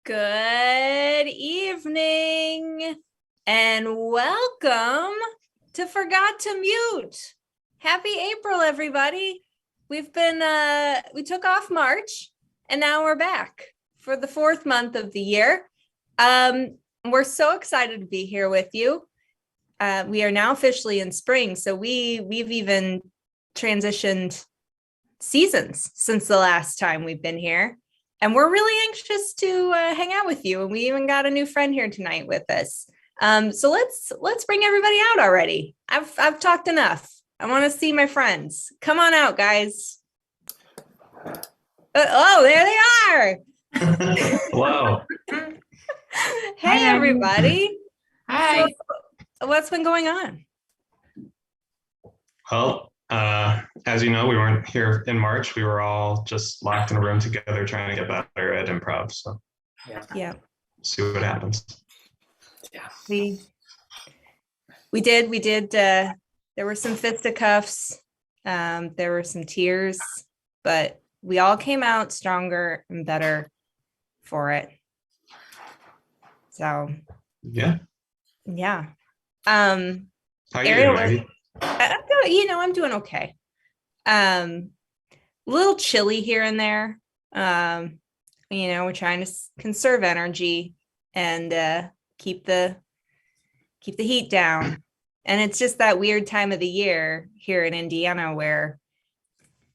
Good evening and welcome to Forgot to Mute. Happy April, everybody. We took off March and now we're back for the fourth month of the year. We're so excited to be here with you. We are now officially in spring, so we've even transitioned seasons since the last time we've been here. And we're really anxious to hang out with you. And we even got a new friend here tonight with us. So let's bring everybody out already. I've talked enough. I want to see my friends. Come on out, guys. Oh, there they are. Hello. Hey, everybody. Hi. So, what's been going on? Well, as you know, we weren't here in March. We were all just locked in a room together trying to get better at improv. So yeah. See what happens. Yeah. We did. There were some fisticuffs. There were some tears, but we all came out stronger and better for it. So yeah. How you doing, Maggie? I'm doing okay. A little chilly here and there. We're trying to conserve energy and keep the heat down. And it's just that weird time of the year here in Indiana where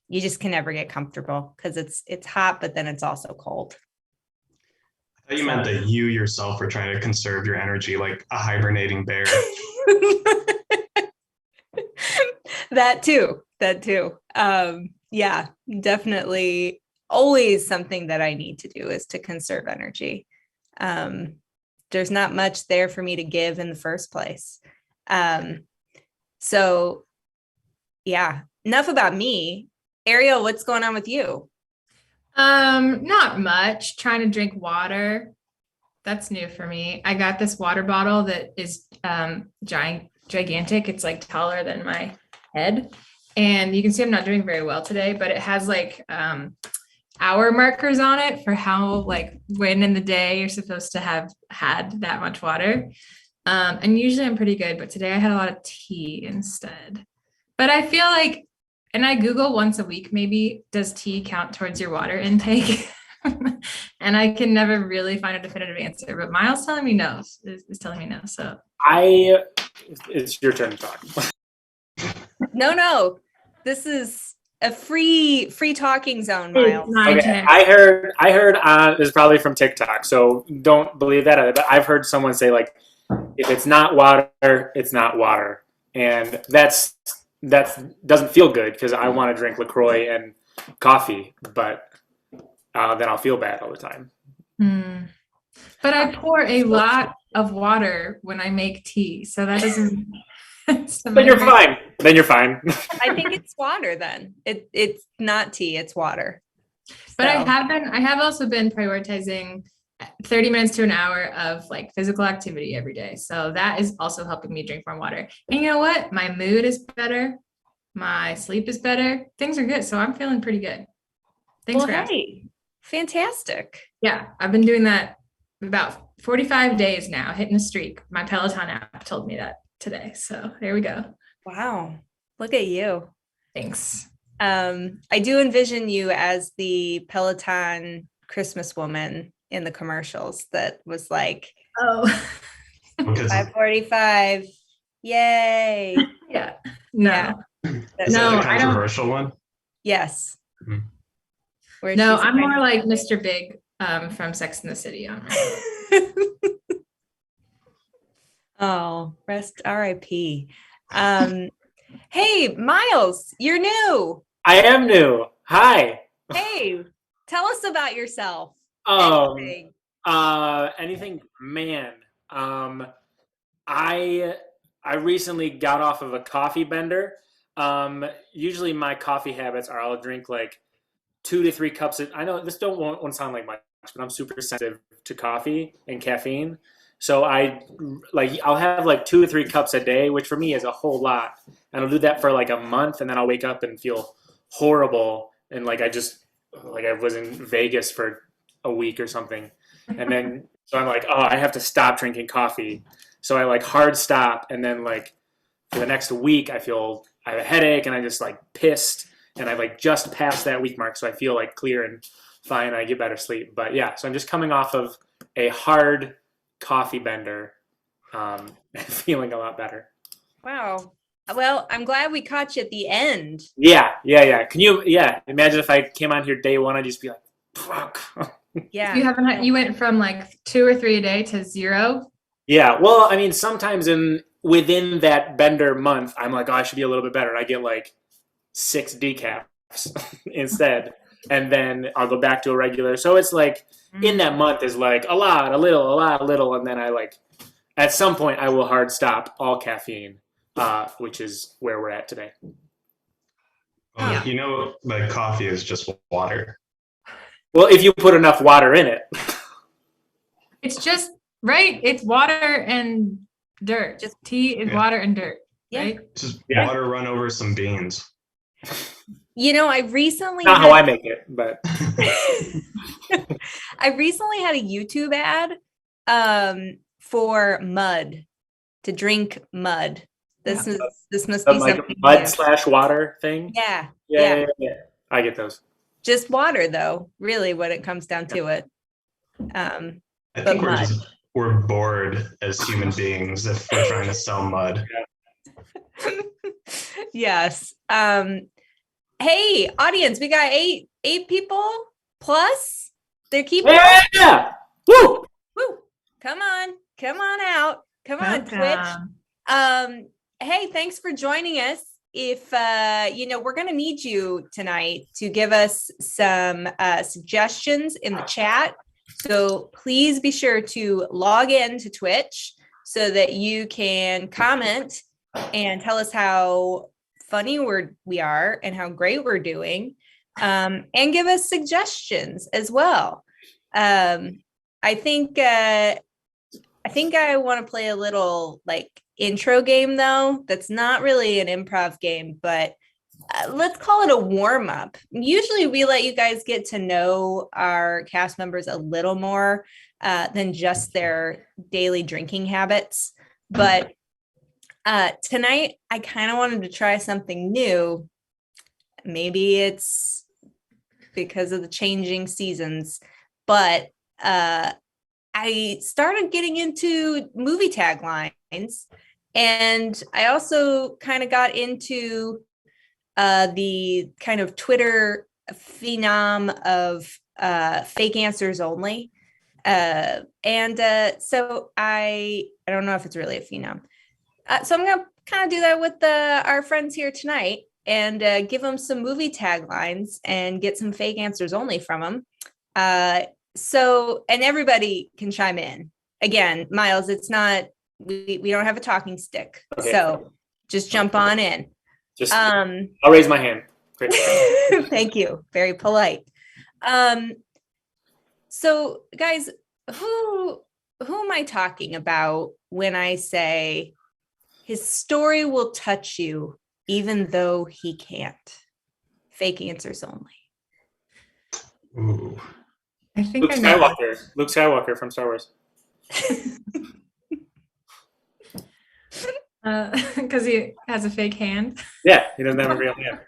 you just can never get comfortable because it's hot, but then it's also cold. I thought you meant that you yourself were trying to conserve your energy like a hibernating bear. That too. Yeah, definitely. Always something that I need to do is to conserve energy. There's not much there for me to give in the first place. So yeah, enough about me. Ariel, what's going on with you? Not much. Trying to drink water. That's new for me. I got this water bottle that is gigantic. It's like taller than my head. And you can see I'm not doing very well today, but it has like hour markers on it for how when in the day you're supposed to have had that much water. And usually I'm pretty good, but today I had a lot of tea instead. But I feel like, and I Google once a week, maybe, does tea count towards your water intake? And I can never really find a definitive answer, but Miles telling me no, is telling me no. So it's your turn to talk. No, this is a free talking zone, Miles. Okay. I heard this is probably from TikTok, so don't believe that. But I've heard someone say if it's not water, it's not water, and that doesn't feel good because I want to drink LaCroix and coffee, but then I'll feel bad all the time. But I pour a lot of water when I make tea, so that doesn't. Then you're fine. I think it's water then. It's not tea, it's water. But I have also been prioritizing 30 minutes to an hour of physical activity every day. So that is also helping me drink more water. And you know what? My mood is better. My sleep is better. Things are good. So I'm feeling pretty good. Thanks for asking. Fantastic. Yeah, I've been doing that about 45 days now, hitting a streak. My Peloton app told me that today. So there we go. Wow. Look at you. Thanks. I do envision you as the Peloton Christmas woman in the commercials that was like, 5:45. Yay. Yeah. No. Yeah. Is that a controversial one? Yes. Mm-hmm. No, I'm more like Mr. Big from Sex and the City on Oh, rest RIP. Hey, Miles, you're new. I am new. Hi. Hey, tell us about yourself. Anything, man. I recently got off of a coffee bender. Usually my coffee habits are I'll drink 2 to 3 cups I know this won't sound like much, but I'm super sensitive to coffee and caffeine. So I'll have 2 to 3 cups a day, which for me is a whole lot. And I'll do that for a month, and then I'll wake up and feel horrible. And I was in Vegas for a week or something. And then, so I'm like, oh, I have to stop drinking coffee. So I like hard stop. And then like for the next week, I have a headache and I just like pissed. And I like just passed that week mark. So I feel like clear and fine. I get better sleep. But yeah, so I'm just coming off of a hard coffee bender and feeling a lot better. Wow. Well, I'm glad we caught you at the end. Yeah. Can you, imagine if I came on here day one, I'd just be like, fuck. Yeah. You went from like 2 or 3 a day to 0. Yeah. Well, I mean, sometimes within that bender month, I'm like, oh, I should be a little bit better. I get like 6 decafs instead. And then I'll go back to a regular. So it's like in that month is like a lot, a little. And then I like, at some point I will hard stop all caffeine, which is where we're at today. You know, like coffee is just water. Well, if you put enough water in it. It's just, right? It's water and dirt. Just tea is water and dirt, right? Just water run over some beans. You know, I recently Not how I make it, but I recently had a YouTube ad for mud, to drink mud. This must be like something mud new. / water thing. Yeah. I get those. Just water though, really when it comes down to it. I think we're bored as human beings if we're trying to sell mud. Yes. Hey, audience, we got eight people plus. They're keeping Yeah. Woo! Woo! Come on out. Come on, Twitch. Hey, thanks for joining us. If we're gonna need you tonight to give us some suggestions in the chat. So please be sure to log in to Twitch so that you can comment and tell us how funny we are and how great we're doing, and give us suggestions as well. I think I want to play a little like intro game though. That's not really an improv game, but let's call it a warm up. Usually we let you guys get to know our cast members a little more than just their daily drinking habits. But tonight I kind of wanted to try something new. Maybe it's because of the changing seasons, but I started getting into movie taglines, and I also kind of got into the kind of Twitter phenom of fake answers only. So I don't know if it's really a phenom. So I'm going to kind of do that with our friends here tonight and give them some movie taglines and get some fake answers only from them. And everybody can chime in. Again, Miles, it's not, we don't have a talking stick. Okay. So just jump on in. I'll raise my hand. Great. Thank you. Very polite. So guys, who am I talking about when I say his story will touch you even though he can't? Fake answers only. Ooh. I think Luke Skywalker from Star Wars. Because he has a fake hand. Yeah, he doesn't have a real hand.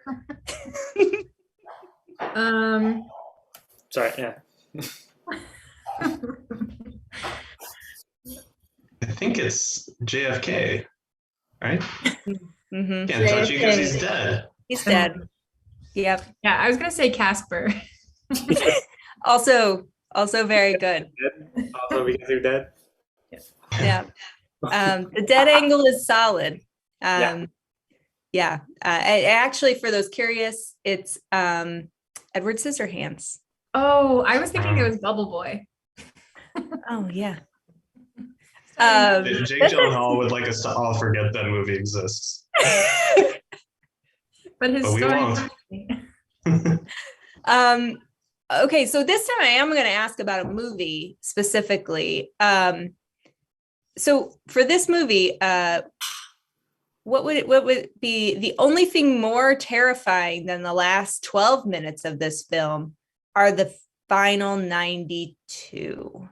Sorry, yeah. I think it's JFK, right? Mm-hmm. Can't touch you because he's dead. He's dead. Yep. Yeah, I was gonna say Casper. Also very good. Also because you're dead. Yeah. The dead angle is solid. Yeah. Actually, for those curious, it's Edward Scissorhands. Oh, I was thinking it was Bubble Boy. Oh yeah. Jake Gyllenhaal would like us to all forget that movie exists. But his we story. won't. Okay, so this time I am going to ask about a movie specifically. So for this movie, what would be the only thing more terrifying than the last 12 minutes of this film are the final 92?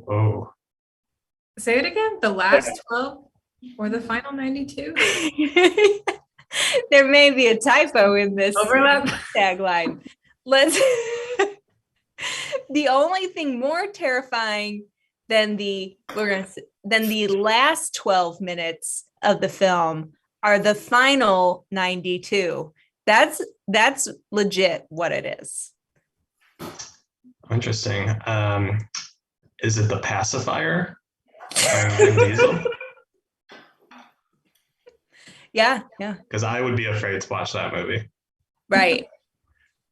Oh, Say it again. The last 12 or the final 92? There may be a typo in this Overlap. tagline. Let's. The only thing more terrifying than the last 12 minutes of the film are the final 92. That's legit what it is. interesting. Is it The Pacifier? Vin Diesel? Yeah. Because I would be afraid to watch that movie. Right.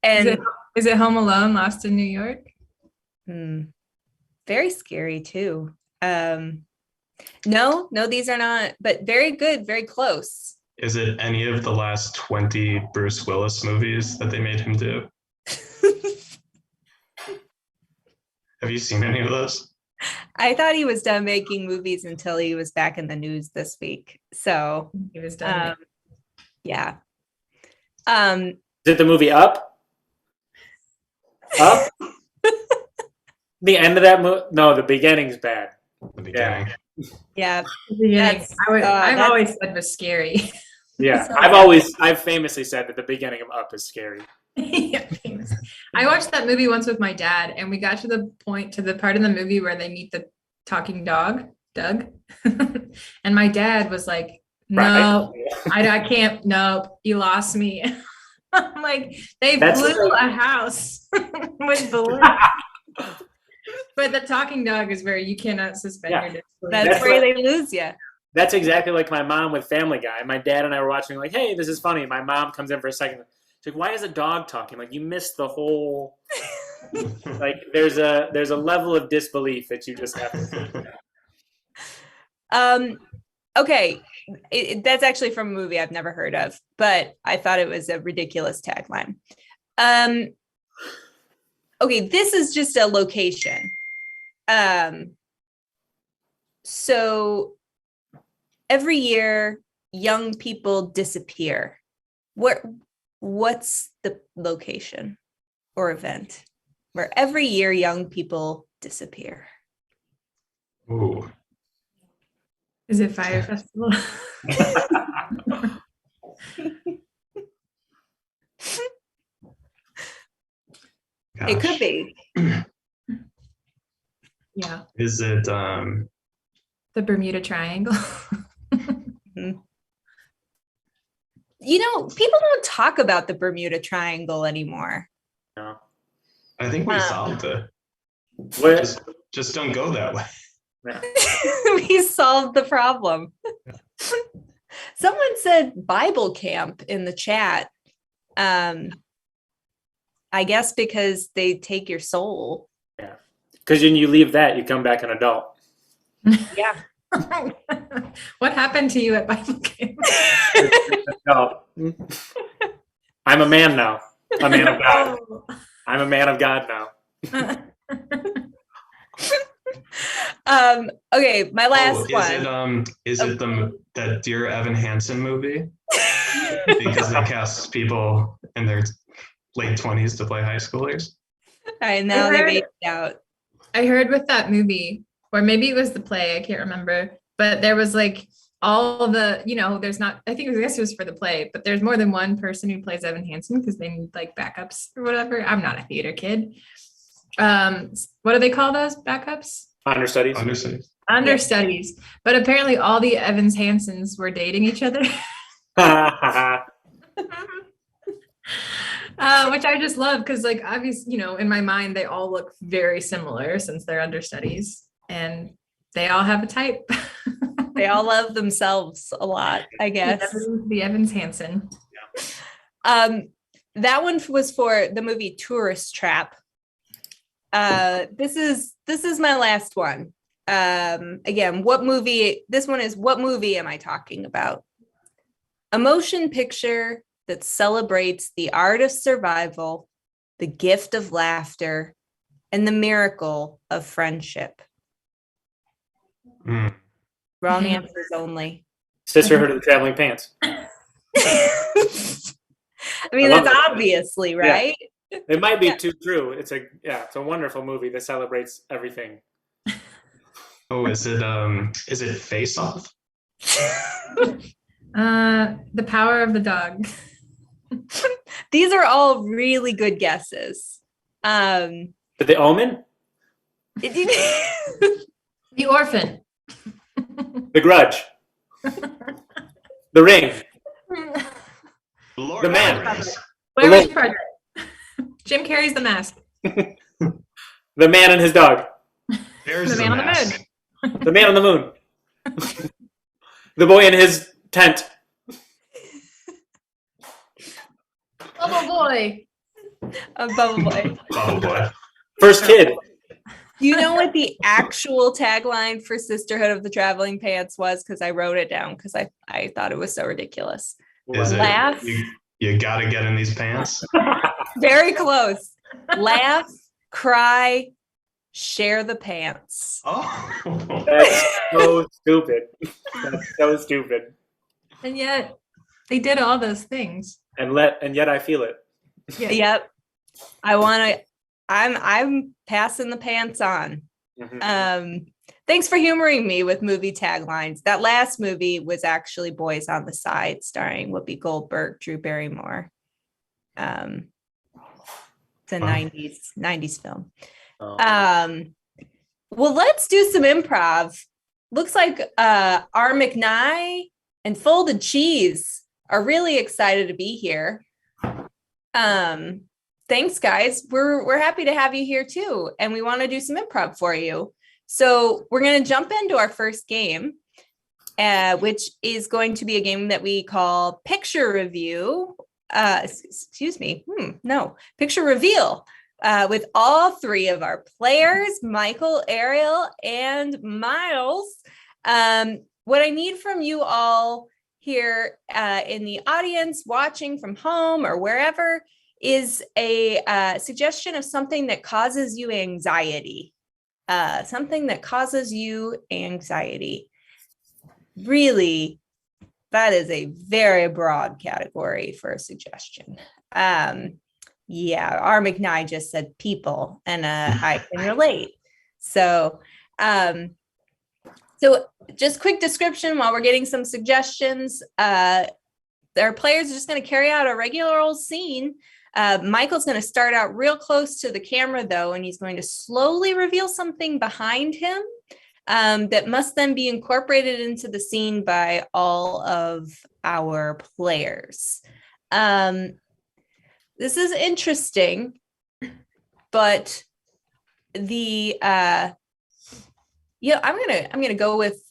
And Is it Home Alone, Lost in New York? very scary too. No, these are not, but very good, very close. Is it any of the last 20 Bruce Willis movies that they made him do? Have you seen any of those? I thought he was done making movies until he was back in the news this week. So He was done. yeah. Is it the movie Up? Up? The end of that movie? No, the beginning's bad. The beginning. Yeah. I've that's- always said was scary. Yeah, So I've famously said that the beginning of Up is scary. Yeah, famous. I watched that movie once with my dad, and we got to the part of the movie where they meet the talking dog, Doug. And my dad was like, no, I can't. Nope, you lost me. I'm like, they blew a house with balloons. But the talking dog is where you cannot suspend your disbelief. That's where they lose you. That's exactly like my mom with Family Guy. My dad and I were watching, like, hey, this is funny. My mom comes in for a second. She's like, why is a dog talking? Like, you missed the whole. Like, there's a level of disbelief that you just have to. Okay, that's actually from a movie I've never heard of, but I thought it was a ridiculous tagline. Okay, this is just a location. So every year, young people disappear. What's the location or event where every year young people disappear? Ooh. Is it Fire Festival? It could be. Yeah. Is it The Bermuda Triangle. You know, people don't talk about the Bermuda Triangle anymore. No. I think we solved it. What? Just don't go that way. We solved the problem. Someone said Bible camp in the chat. I guess because they take your soul. Yeah. Because when you leave that, you come back an adult. Yeah. What happened to you at Bible camp? No. I'm a man now. A man of God. I'm a man of God now. Okay, my last one. Is it that Dear Evan Hansen movie? Because they cast people in their late 20s to play high schoolers. I know they made it out. I heard with that movie, or maybe it was the play, I can't remember, but there was like all the, there's not, I guess it was for the play, but there's more than one person who plays Evan Hansen because they need like backups or whatever. I'm not a theater kid. What do they call those backups? Understudies. Understudies. But apparently all the Evans Hansens were dating each other. Which I just love because, like, obviously, in my mind, they all look very similar since they're understudies and they all have a type. They all love themselves a lot, I guess. The Evans Hansen. That one was for the movie Tourist Trap. This is my last one. Again, what movie? This one is what movie am I talking about? A motion picture that celebrates the art of survival, the gift of laughter, and the miracle of friendship. Wrong answers only. Sisterhood of the Traveling Pants. I mean, that's obviously right. Yeah. It might be too true. It's a wonderful movie that celebrates everything. Oh, is it Face Off? The Power of the Dog. These are all really good guesses. The Omen? The Orphan. The Grudge? The Ring? Lord The Man. of the Rings. Blair Witch Project. Jim Carrey's The Mask. The Man and his dog? There's The Man on the mask. Moon. The Man on the Moon? The Boy in his tent? Bubble Boy. A Bubble Boy. Oh boy. First Kid? Do you know what the actual tagline for Sisterhood of the Traveling Pants was? Because I wrote it down because I thought it was so ridiculous. Is it Laugh. you gotta get in these pants? Very close. Laugh, cry, share the pants. Oh. That's so stupid. That's so stupid. And yet they did all those things. And yet I feel it. Yeah. Yep. I'm passing the pants on. Mhm. Thanks for humoring me with movie taglines. That last movie was actually Boys on the Side, starring Whoopi Goldberg, Drew Barrymore. It's a 90s film. Oh. Well, let's do some improv. Looks like R. McNye and Folded Cheese are really excited to be here. Thanks, guys. We're happy to have you here too, and we want to do some improv for you. So we're going to jump into our first game, which is going to be a game that we call Picture Review. Picture Reveal. With all three of our players, Michael, Ariel, and Miles. What I need from you all here in the audience, watching from home or wherever, is a suggestion of something that causes you anxiety. Really, that is a very broad category for a suggestion. Yeah, R. McKnight just said people, and I can relate. So just quick description while we're getting some suggestions. Our players are just going to carry out a regular old scene. Michael's going to start out real close to the camera, though, and he's going to slowly reveal something behind him that must then be incorporated into the scene by all of our players. This is interesting, but I'm gonna go with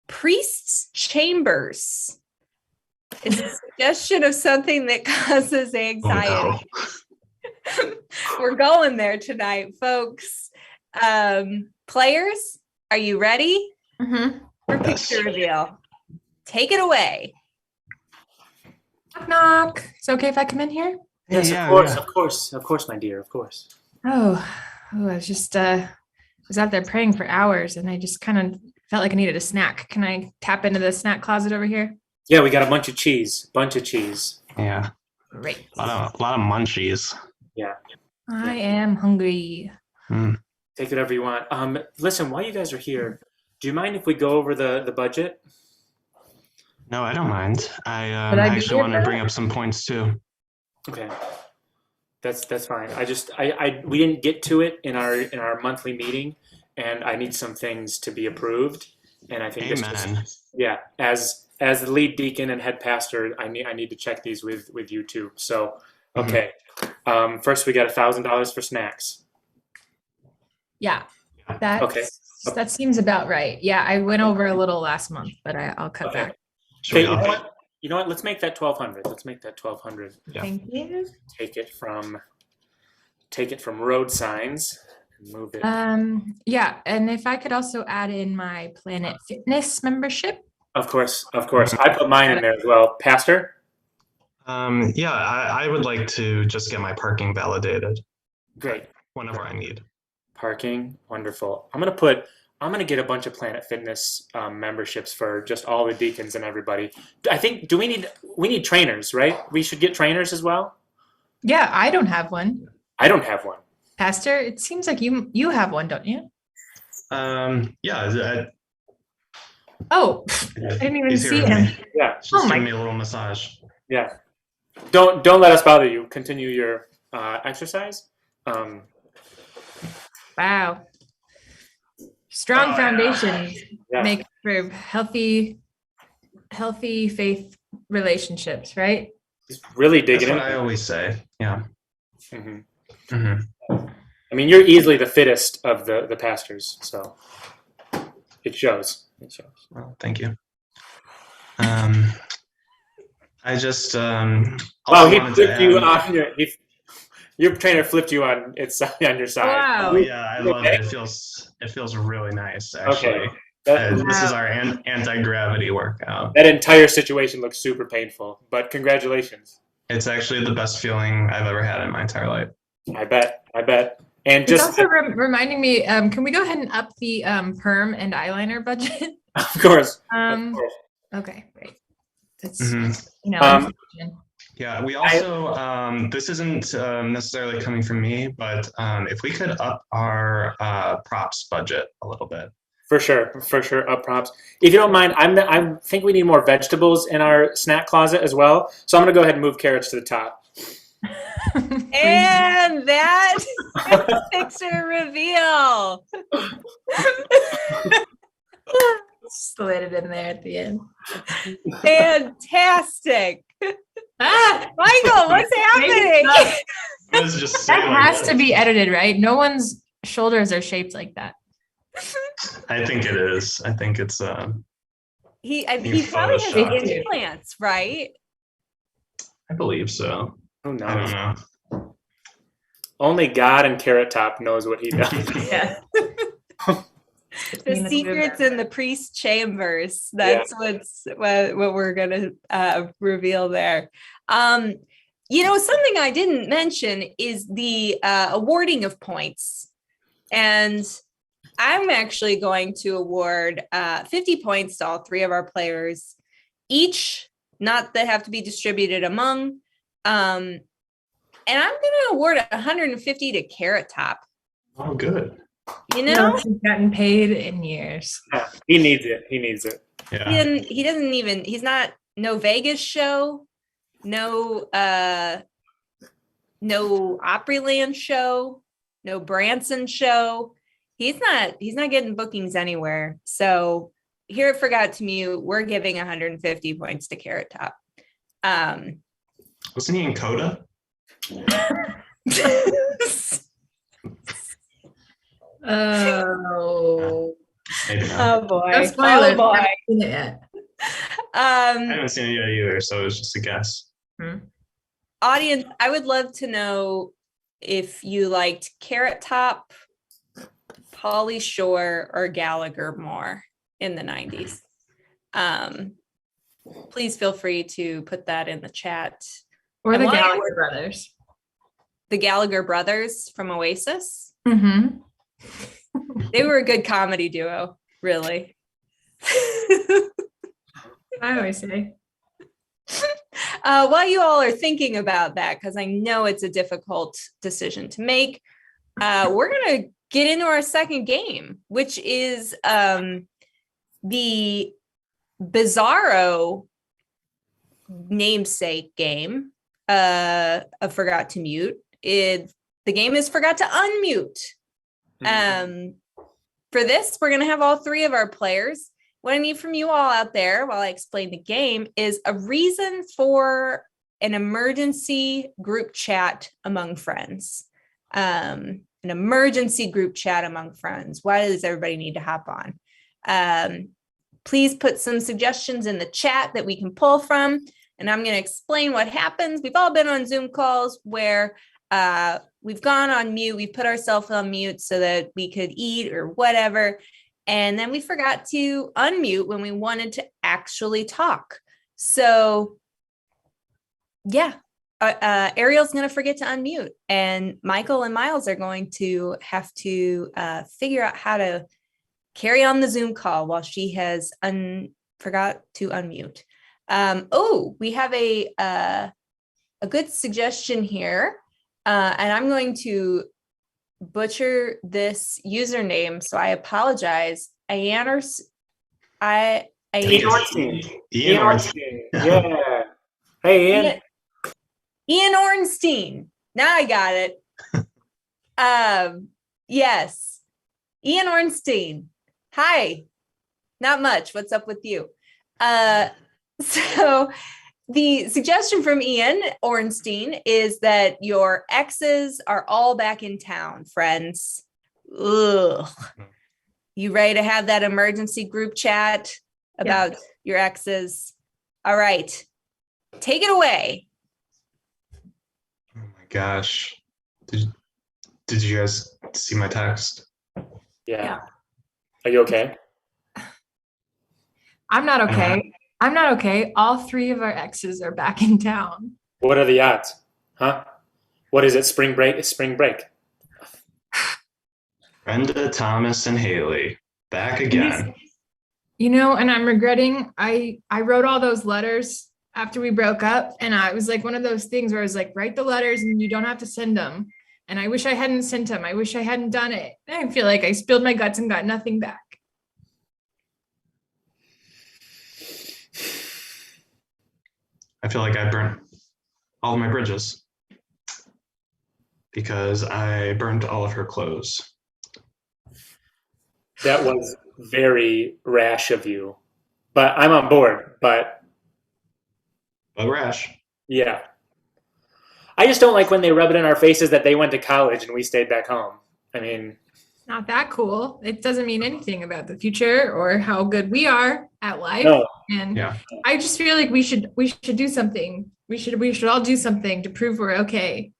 Priest's Chambers. It's a suggestion of something that causes anxiety. Oh, no. We're going there tonight, folks. Players, are you ready for picture reveal? Take it away. Knock, knock. Is it okay if I come in here? Yes, Yeah, of course, my dear, of course. I was just was out there praying for hours, and I just kind of felt like I needed a snack. Can I tap into the snack closet over here? Yeah, we got a bunch of cheese. Yeah. Great. A lot of munchies. Yeah. I am hungry. Take whatever you want. Listen, while you guys are here, do you mind if we go over the budget? No, I don't mind. I Would I be actually here want for to that? bring up some points too. Okay. That's fine. We didn't get to it in our monthly meeting, and I need some things to be approved. And I think Amen. as the lead deacon and head pastor, I need to check these with you too. So okay. First we got $1,000 for snacks. Yeah. Okay. That seems about right. Yeah, I went over a little last month, but I'll cut Okay. back. Should we Okay, all- you know what? Let's make that 1,200. Yeah. Thank you. Take it from road signs and move it. Yeah, and if I could also add in my Planet Fitness membership. Of course. I put mine in there as well. Pastor? Yeah, I would like to just get my parking validated Great. whenever I need. Parking, wonderful. I'm gonna get a bunch of Planet Fitness memberships for just all the deacons and everybody. I think we need trainers, right? We should get trainers as well. Yeah, I don't have one. I don't have one. Pastor, it seems like you have one, don't you? Yeah. Oh, I didn't even He's here see with him. me. Yeah. Just Oh my- give me a little massage. Yeah. Don't let us bother you. Continue your exercise. Wow. Strong Oh, foundations Yeah. make for healthy faith relationships, right? He's really That's digging what I in. always say. Yeah. hmm hmm I mean, you're easily the fittest of the pastors, so it shows. It shows. Well, thank you. I just Wow, also he wanted to flipped you add. on your trainer flipped you on your side. Wow. Oh yeah, I love it. It feels really nice actually. That, This is our anti-gravity workout. that entire situation looks super painful, but congratulations. It's actually the best feeling I've ever had in my entire life. I bet. And It's just also reminding me, can we go ahead and up the perm and eyeliner budget? of course. Okay, great. That's Mhm. Yeah, we also, this isn't necessarily coming from me, but if we could up our props budget a little bit. For sure, up props. If you don't mind, I think we need more vegetables in our snack closet as well. So I'm gonna go ahead and move carrots to the top. And that is picture reveal. Slid it in there at the end. Fantastic. Ah, Michael, what's happening? I was just that saying, has to be edited, right? No one's shoulders are shaped like that. I think it is. I think it's He You probably has photoshopped. implants, right? I believe so. Who I don't knows? know. Only God and Carrot Top knows what he does. Yeah. The secrets in the priest chambers. That's what we're gonna reveal there. Something I didn't mention is the awarding of points, and I'm actually going to award 50 points to all three of our players each, not that have to be distributed among. And I'm going to award 150 to Carrot Top. Oh, good. He's gotten paid in years. Yeah, he needs it. Yeah. He's not no Vegas show, no Opryland show, no Branson show. He's not getting bookings anywhere. So here at Forgot to Mute, we're giving 150 points to Carrot Top. Wasn't he in Coda? Oh. Maybe not. Oh boy. No spoilers. Oh boy. I haven't seen it yet. I haven't seen it yet either, so it was just a guess. Audience, I would love to know if you liked Carrot Top, Pauly Shore, or Gallagher more in the 90s. Please feel free to put that in the chat. Or the I want- Gallagher brothers. The Gallagher brothers from Oasis. Mm-hmm. They were a good comedy duo, really. I always say. While you all are thinking about that, because I know it's a difficult decision to make, we're going to get into our second game, which is the Bizarro namesake game of Forgot to Mute. The game is Forgot to Unmute. For this, we're going to have all three of our players. What I need from you all out there while I explain the game is a reason for an emergency group chat among friends. An emergency group chat among friends. Why does everybody need to hop on? Please put some suggestions in the chat that we can pull from, and I'm going to explain what happens. We've all been on Zoom calls where we've gone on mute. We put ourselves on mute so that we could eat or whatever. And then we forgot to unmute when we wanted to actually talk. So yeah, Ariel's going to forget to unmute, and Michael and Miles are going to have to figure out how to carry on the Zoom call while she has forgot to unmute. We have a good suggestion here. And I'm going to butcher this username, so I apologize. Ian Ornstein. Ian Ornstein. Yeah. Hey, Ian. Ian Ornstein. Now I got it. Yes. Ian Ornstein. Hi. Not much. What's up with you? So the suggestion from Ian Ornstein is that your exes are all back in town, friends. Ugh. You ready to have that emergency group chat about your exes? All right. Take it away. Oh my gosh. Did you guys see my text? Yeah. Are you okay? I'm not okay. I'm not okay. All 3 of our exes are back in town. What are the odds? Huh? What is it? Spring break? It's spring break. Brenda, Thomas, and Haley back again. You know, and I'm regretting I wrote all those letters after we broke up, and I was like one of those things where I was like, write the letters and you don't have to send them. And I wish I hadn't sent them. I wish I hadn't done it. I feel like I spilled my guts and got nothing back. I feel like I burnt all of my bridges because I burnt all of her clothes. That was very rash of you. But I'm on board. But rash. yeah. I just don't like when they rub it in our faces that they went to college and we stayed back home. I mean, Not that cool. It doesn't mean anything about the future or how good we are at life. no. And Yeah. I just feel like we should do something. We should all do something to prove we're okay.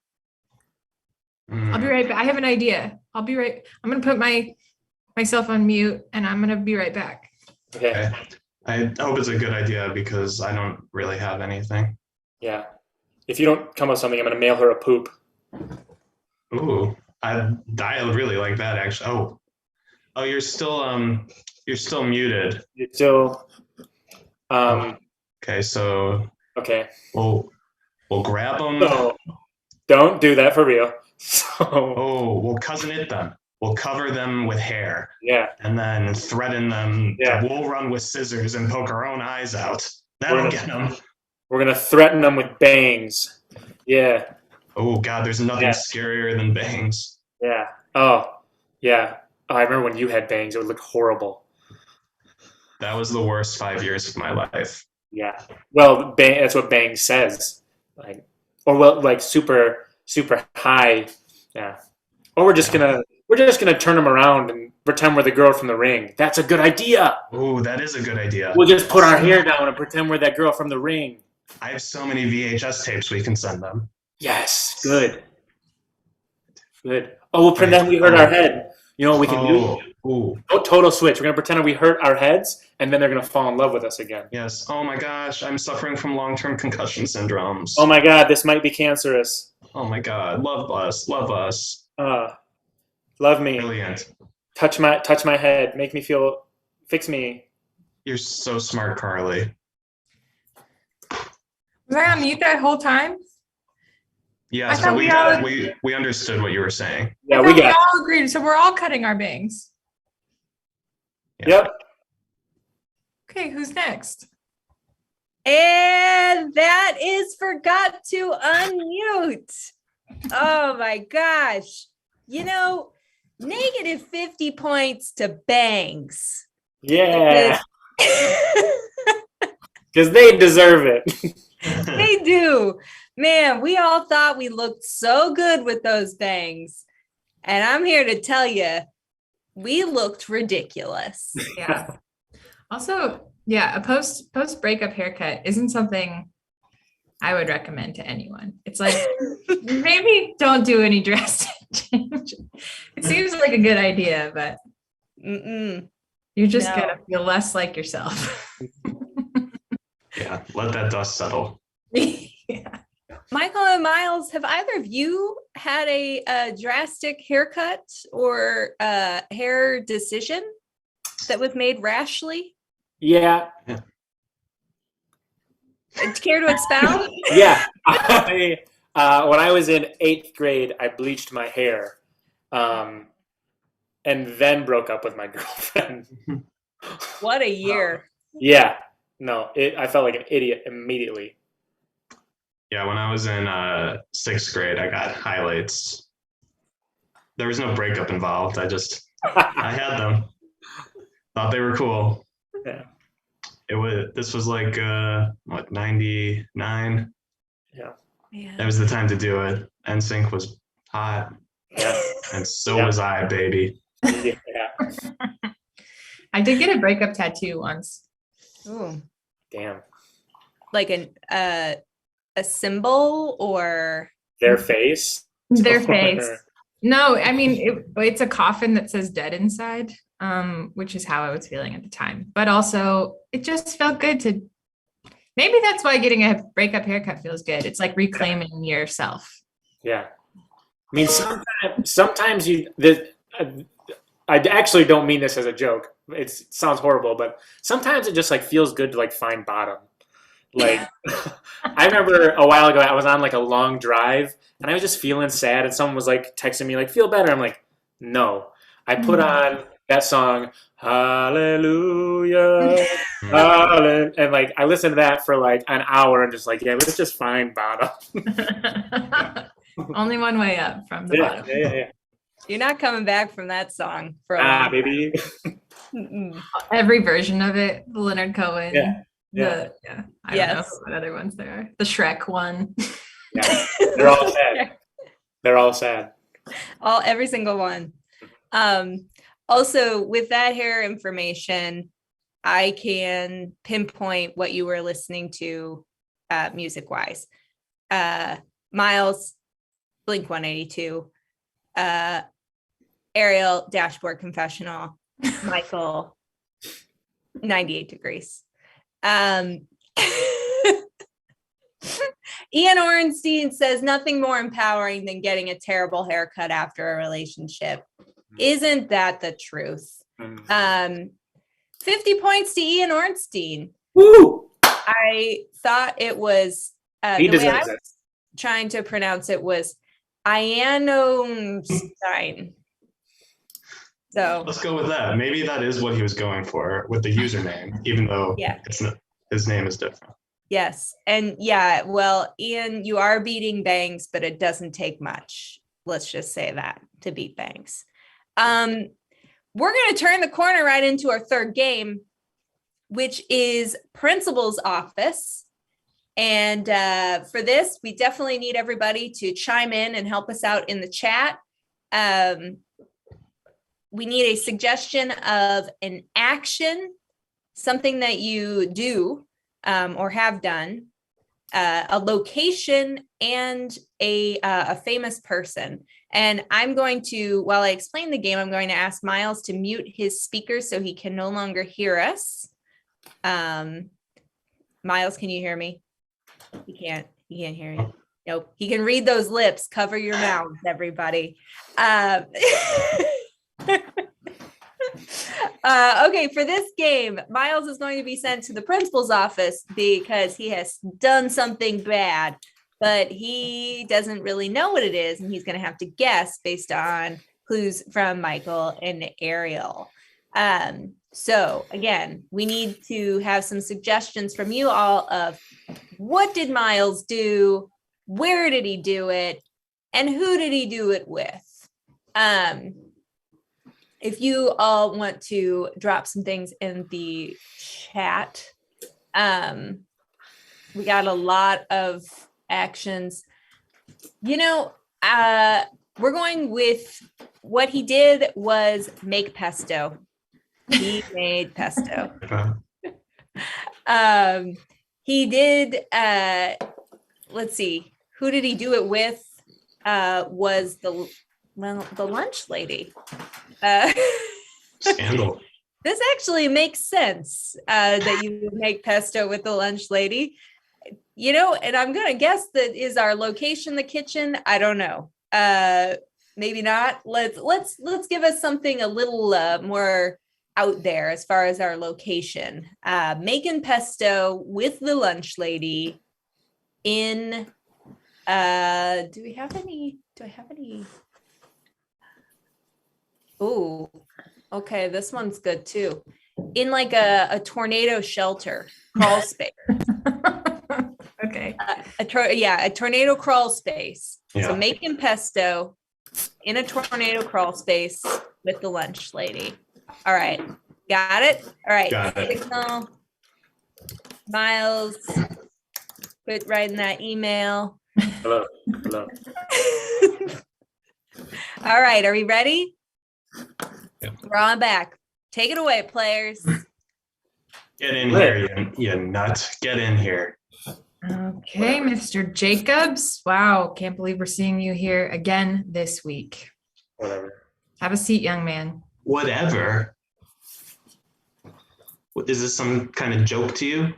I'll be right back. I have an idea. I'm gonna put myself on mute and I'm gonna be right back. Okay. I hope it's a good idea because I don't really have anything. Yeah. If you don't come up with something, I'm going to mail her a poop. Ooh, I really like that actually. Oh, you're still muted. You still, Okay, so okay. we'll grab them. So, don't do that for real. So, We'll cousin it them. We'll cover them with hair. yeah. And then threaten them. Yeah. We'll run with scissors and poke our own eyes out. That'll get them. We're going to threaten them with bangs. Yeah. Oh, God, there's nothing scarier than bangs. Yeah. Oh, yeah. Oh, I remember when you had bangs. It would look horrible. That was the worst 5 years of my life. Yeah. Well, that's what bang says. Like super, super high. Yeah. Or we're just gonna turn them around and pretend we're the girl from The Ring. That's a good idea. Oh, that is a good idea. We'll just put our hair down and pretend we're that girl from The Ring. I have so many VHS tapes we can send them. Yes. Good. Good. Oh, we'll pretend we hurt our head. You know what we can do? Ooh. Oh, total switch. We're gonna pretend we hurt our heads, and then they're gonna fall in love with us again. Yes. Oh my gosh, I'm suffering from long-term concussion syndromes. Oh my God, this might be cancerous. Oh my God, love us, love us. Love me. Brilliant. Touch my head. Make me feel. Fix me. You're so smart, Carly. Was I on mute that whole time? Yeah, so we understood what you were saying. Yeah, we all agreed. So we're all cutting our bangs. Yeah. Yep. Okay, who's next? And that is forgot to unmute. Oh my gosh. You know, negative 50 points to bangs. Yeah. Because they deserve it. They do. Man, we all thought we looked so good with those bangs. And I'm here to tell you, we looked ridiculous. Yeah. Also, yeah, a post breakup haircut isn't something I would recommend to anyone. It's like, maybe don't do any drastic change. It seems like a good idea, but you're just gonna feel less like yourself. Yeah, let that dust settle. Yeah. Michael and Miles, have either of you had a drastic haircut or hair decision that was made rashly? Yeah. Care to expound? Yeah. When I was in 8th grade, I bleached my hair. and then broke up with my girlfriend. What a year. Yeah, no, I felt like an idiot immediately. Yeah, when I was in 6th grade, I got highlights. There was no breakup involved. I had them. Thought they were cool. Yeah. This was like, 99? Yeah. That was the time to do it. NSYNC was hot. Yeah. And so was I, baby. Yeah. I did get a breakup tattoo once. Ooh. Damn. Like a symbol or Their face? Their face. No, I mean, it's a coffin that says dead inside, which is how I was feeling at the time. But also, it just felt good maybe that's why getting a breakup haircut feels good. It's like reclaiming yourself. Yeah. I mean, sometimes I actually don't mean this as a joke. It sounds horrible, but sometimes it just like feels good to like find bottom. Like I remember a while ago, I was on like a long drive and I was just feeling sad and someone was like texting me like, feel better. I'm like, no. I put on that song, Hallelujah. And like I listened to that for like an hour and just like, yeah, let's just find bottom. Only one way up from the bottom. Yeah. you're not coming back from that song for a long Baby. Every version of it, the Leonard Cohen. Yeah. I don't know what other ones there are. The Shrek one. Yeah. They're all sad. They're all sad. Every single one. Also, with that hair information, I can pinpoint what you were listening to music-wise. Miles, Blink-182, Ariel, Dashboard Confessional, Michael, 98 Degrees. Ian Orenstein says nothing more empowering than getting a terrible haircut after a relationship. Isn't that the truth? 50 points to Ian Ornstein. Woo! I thought it was He the way I deserves was it. trying to pronounce it was Ianonstein. So Let's go with that. Maybe that is what he was going for with the username, even though his name is different. yes. And yeah, well, Ian, you are beating Banks, but it doesn't take much. Let's just say that to beat Banks. We're going to turn the corner right into our third game, which is Principal's Office. And for this, we definitely need everybody to chime in and help us out in the chat. We need a suggestion of an action, something that you do or have done, a location, and a famous person. And I'm going to, while I explain the game, I'm going to ask Miles to mute his speakers so he can no longer hear us. Miles, can you hear me? He can't hear you. Nope. He can read those lips. Cover your mouths, everybody. Okay, for this game, Miles is going to be sent to the principal's office because he has done something bad, but he doesn't really know what it is, and he's going to have to guess based on clues from Michael and Ariel. So again, we need to have some suggestions from you all of what did Miles do, where did he do it, and who did he do it with? If you all want to drop some things in the chat, we got a lot of actions. We're going with what he did was make pesto. He made pesto. He did, let's see, who did he do it with? Was the lunch lady. Scandal. This actually makes sense that you would make pesto with the lunch lady. And I'm gonna guess that is our location the kitchen. I don't know. Maybe not. Let's give us something a little more out there as far as our location. Making pesto with the lunch lady in do I have any Ooh, okay, this one's good too. In like a tornado shelter, crawl space. Okay. A tornado crawl space. Yeah. So making pesto in a tornado crawl space with the lunch lady. All right, got it. All right, Got it. Signal. Miles, quit writing that email. Hello. All right, are we ready? Yeah. We're on back. Take it away, players. Get in here, you nut. Get in here. Okay, Mr. Jacobs. Wow, can't believe we're seeing you here again this week. Whatever. Have a seat, young man. Whatever. Is this some kind of joke to you?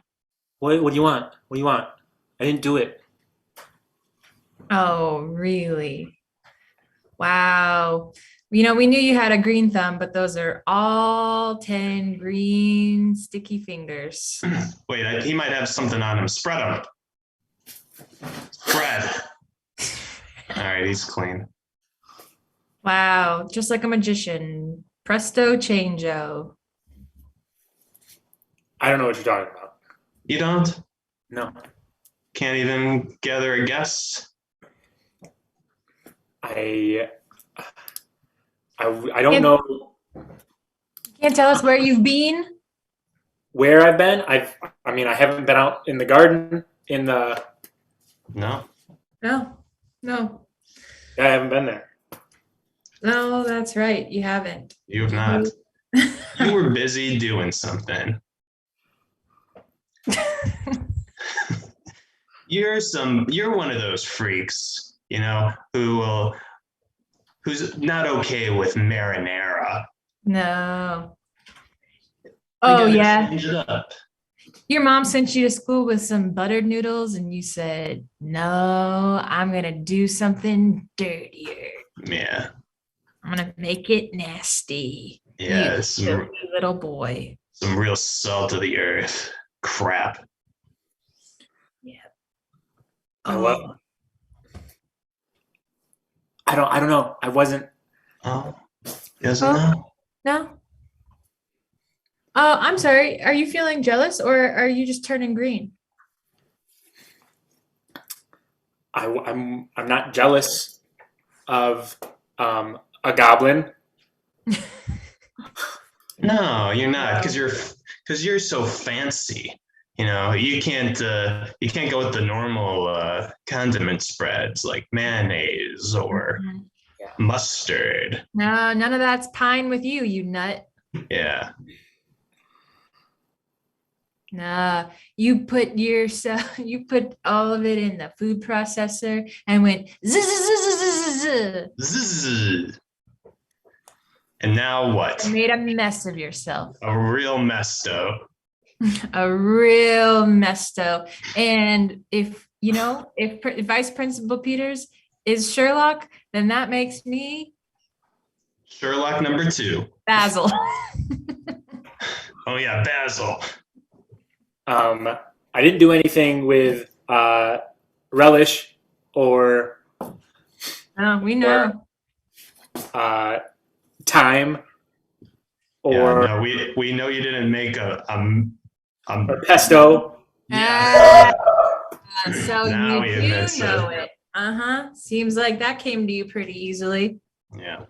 What do you want? What do you want? I didn't do it. Oh, really? Wow. You know, we knew you had a green thumb, but those are all 10 green sticky fingers. Wait, he might have something on him. Spread him. Spread. All right, he's clean. Wow, just like a magician. Presto changeo. I don't know what you're talking about. You don't? No. Can't even gather a guess? I don't know Can't tell us where you've been? where I've been. I haven't been out in the garden No. No, no, I haven't been there. no, that's right. You haven't. You have not. You were busy doing something. You're one of those freaks, you know, who's not okay with marinara. No. We Oh, gotta yeah. change it up. Your mom sent you to school with some buttered noodles and you said, no, I'm going to do something dirtier. Yeah. I'm going to make it nasty. Yeah. You Some filthy little boy. real salt of the earth crap. Well, I don't know. I wasn't. Oh, doesn't Oh. know. No. Oh, I'm sorry. Are you feeling jealous or are you just turning green? I'm not jealous of a goblin. No, you're not, because you're so fancy. You know, you can't go with the normal condiment spreads like mayonnaise or mustard. No, none of that's pine with you, you nut. Yeah. Nah, you put all of it in the food processor and went zzz. Zzz. And now what? Made a mess of yourself. A real mesto. A real mesto. And if Vice Principal Peters is Sherlock, then that makes me Sherlock number 2. Basil. Oh yeah, Basil. I didn't do anything with relish or Oh, we know. thyme or Yeah, no, we know you didn't make a pesto. yeah. So Now you he admits do know it. Seems like that came to you pretty easily. Yeah.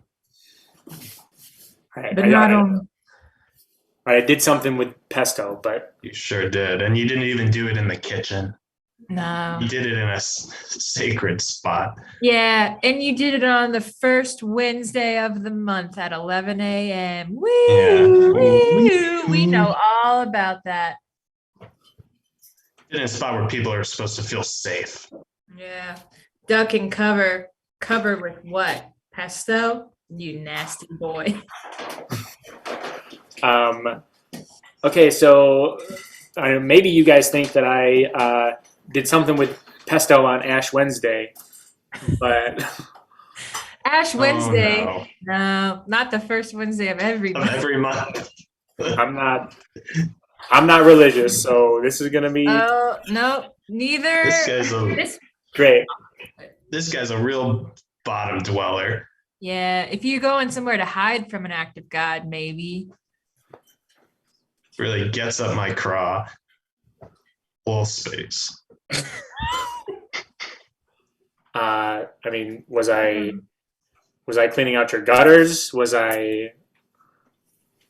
I did something with pesto, but You sure did. And you didn't even do it in the kitchen. No. You did it in a sacred spot. Yeah, and you did it on the first Wednesday of the month at 11 a.m. Woo, Yeah. woo, we know all about that. In a spot where people are supposed to feel safe. Yeah. Duck and cover. Cover with what? Pesto? You nasty boy. Okay, so maybe you guys think that I did something with pesto on Ash Wednesday, but Ash Wednesday. Oh, No, not the first Wednesday of every no. month. Of every month. I'm not religious, so this is gonna be Oh, no, neither. This guy's This great. a real bottom dweller. Yeah, if you're going somewhere to hide from an act of God, maybe. Really gets up my craw. Whole space. I mean, was I cleaning out your gutters? Was I?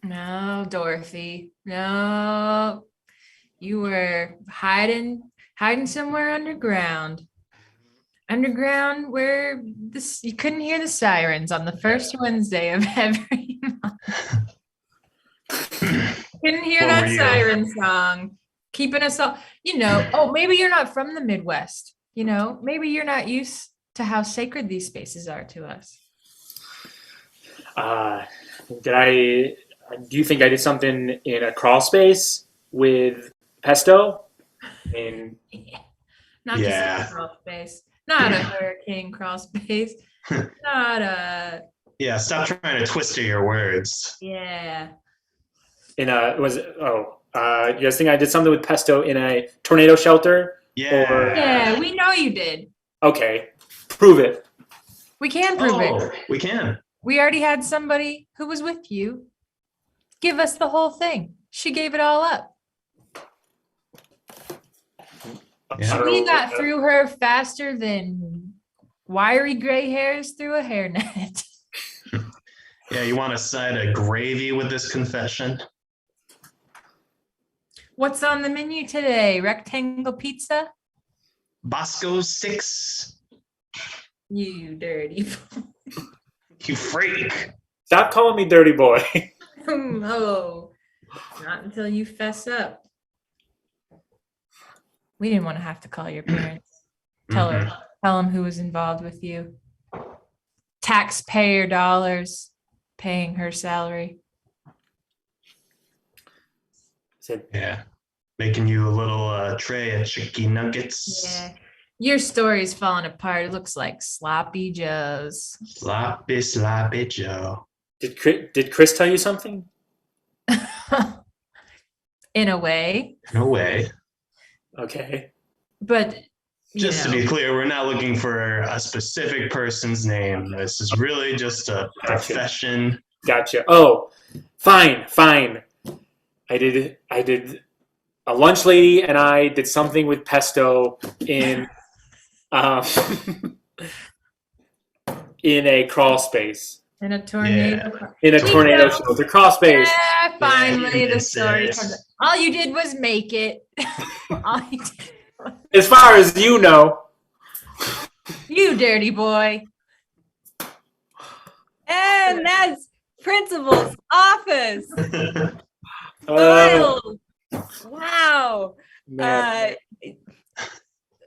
No, Dorothy. No. You were hiding somewhere underground. Underground where you couldn't hear the sirens on the first Wednesday of every month. Couldn't hear What that were you? siren song. Keeping us all, oh, maybe you're not from the Midwest. Maybe you're not used to how sacred these spaces are to us. Do you think I did something in a crawl space with pesto? Not just a crawl space. Not a hurricane crawl space. Not a. Yeah, stop trying to twist your words. Yeah. You guys think I did something with pesto in a tornado shelter? Yeah. Yeah, we know you did. Okay, prove it. We can prove it. We can. We already had somebody who was with you give us the whole thing. She gave it all up. Yeah. We got through her faster than wiry gray hairs through a hairnet. Yeah, you want a side of gravy with this confession? What's on the menu today? Rectangle pizza? Bosco 6. You dirty. You freak. Stop calling me dirty boy. Oh, not until you fess up. We didn't want to have to call your parents. Tell them who was involved with you. Taxpayer dollars paying her salary. Yeah. Making you a little tray of chicken nuggets. Yeah. Your story's falling apart. It looks like sloppy Joe's. Sloppy Joe. Did Chris tell you something? In a way. No way. Okay. But just to be clear, we're not looking for a specific person's name. This is really just a profession. Gotcha. Oh, fine. I did a lunch lady and I did something with pesto in in a crawl space. In a tornado. Yeah. In a tornado shelter. Crawl space. Yeah, finally Yeah, the story comes. All you did was make it. All you did. As far as you know. You dirty boy. And that's principal's office. Wild. Wow. Man.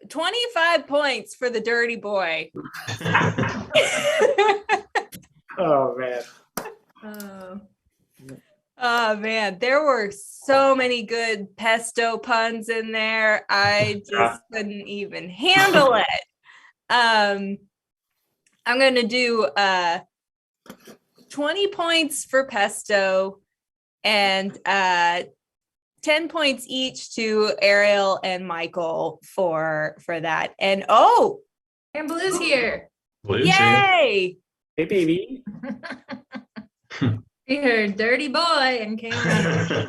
25 points for the dirty boy. Oh man. Oh man, there were so many good pesto puns in there. I just couldn't even handle it. I'm going to do 20 points for pesto and 10 points each to Ariel and Michael for that. And and Blue's here. yay! Hey baby. He heard dirty boy and came out.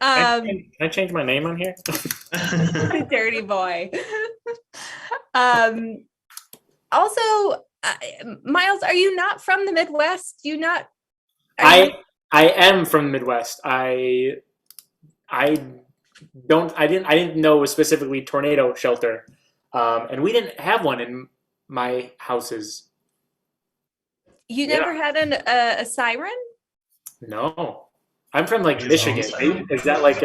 Can I change my name on here? Dirty boy. Also, Miles, are you not from the Midwest? I am from the Midwest. I didn't know it was specifically tornado shelter, and we didn't have one in my houses. You never had a siren? No, I'm from like Michigan. Is that like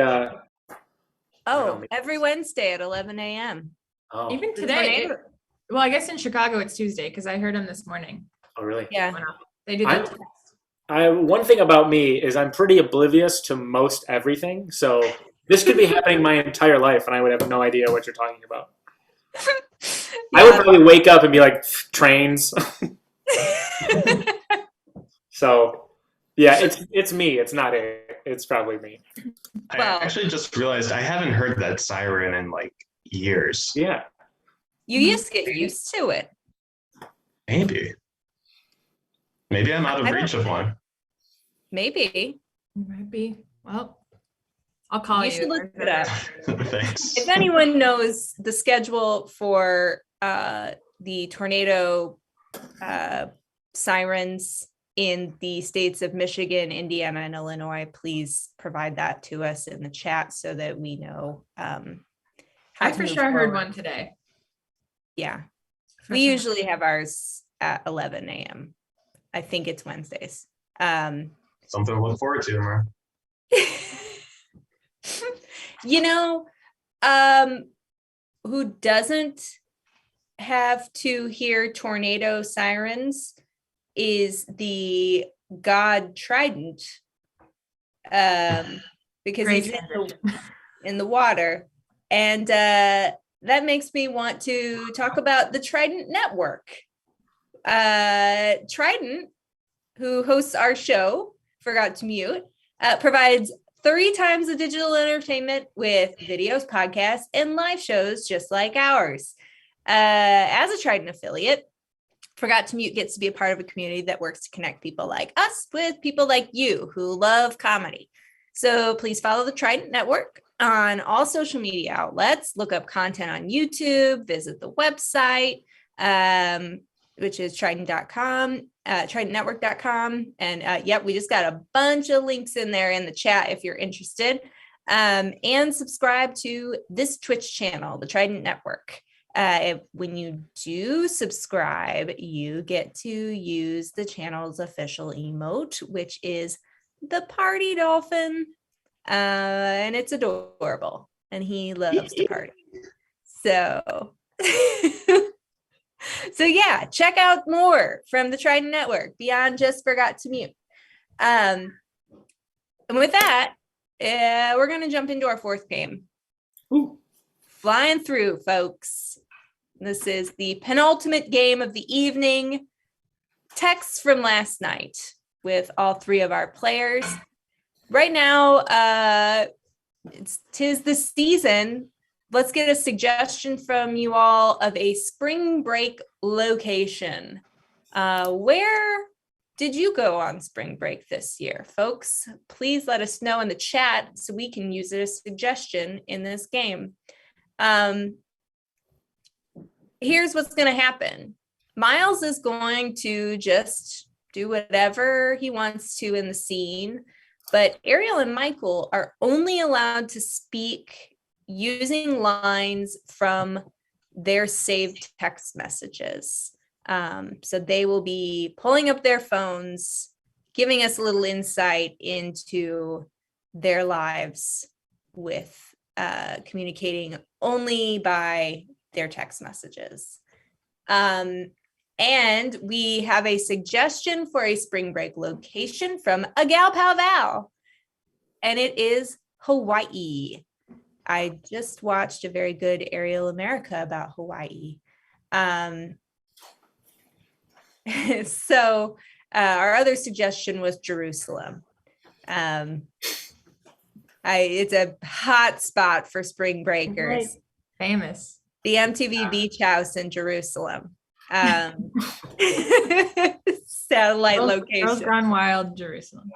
every Wednesday at 11 a.m. Oh, Even today. Well, I guess in Chicago it's Tuesday because I heard them this morning. oh really? Yeah. They do that. One thing about me is I'm pretty oblivious to most everything. So this could be happening my entire life, and I would have no idea what you're talking about. I would probably wake up and be like, trains. So, yeah, it's me. It's not it. It's probably me. I actually just realized I haven't heard that siren in like years. Yeah. You used to get used to it. Maybe I'm out of reach of one. Maybe. Might be. Well, I'll call you. You should look it up. Thanks. If anyone knows the schedule for the tornado sirens in the states of Michigan, Indiana, and Illinois, please provide that to us in the chat so that we know. I for sure heard one today. Yeah. For We sure. usually have ours at 11 a.m. I think it's Wednesdays. Something to look forward to tomorrow. Who doesn't have to hear tornado sirens is the god Trident, because Great he's in the water. And that makes me want to talk about the Trident Network. Trident, who hosts our show, Forgot to Mute, provides 3 times the digital entertainment with videos, podcasts, and live shows just like ours. As a Trident affiliate, Forgot to Mute gets to be a part of a community that works to connect people like us with people like you who love comedy. So please follow the Trident Network on all social media outlets. Look up content on YouTube, visit the website, which is trident.com, tridentnetwork.com. And we just got a bunch of links in there in the chat if you're interested. And subscribe to this Twitch channel, the Trident Network. When you do subscribe, you get to use the channel's official emote, which is the party dolphin. And it's adorable. And he loves to party. So... So yeah, check out more from the Trident Network beyond just Forgot to Mute. And with that, we're going to jump into our 4th game. Ooh. Flying through, folks. This is the penultimate game of the evening. Texts from last night with all 3 of our players. Right now, tis the season. Let's get a suggestion from you all of a spring break location. Where did you go on spring break this year, folks? Please let us know in the chat so we can use it as a suggestion in this game. Here's what's going to happen. Miles is going to just do whatever he wants to in the scene, but Ariel and Michael are only allowed to speak using lines from their saved text messages. So they will be pulling up their phones, giving us a little insight into their lives with communicating only by their text messages. And we have a suggestion for a spring break location from a gal pal Val, and it is Hawaii. I just watched a very good Ariel America about Hawaii. So our other suggestion was Jerusalem. It's a hot spot for spring breakers. Right. Famous. The MTV Beach House in Jerusalem. Satellite location. Girls Gone Wild, Jerusalem.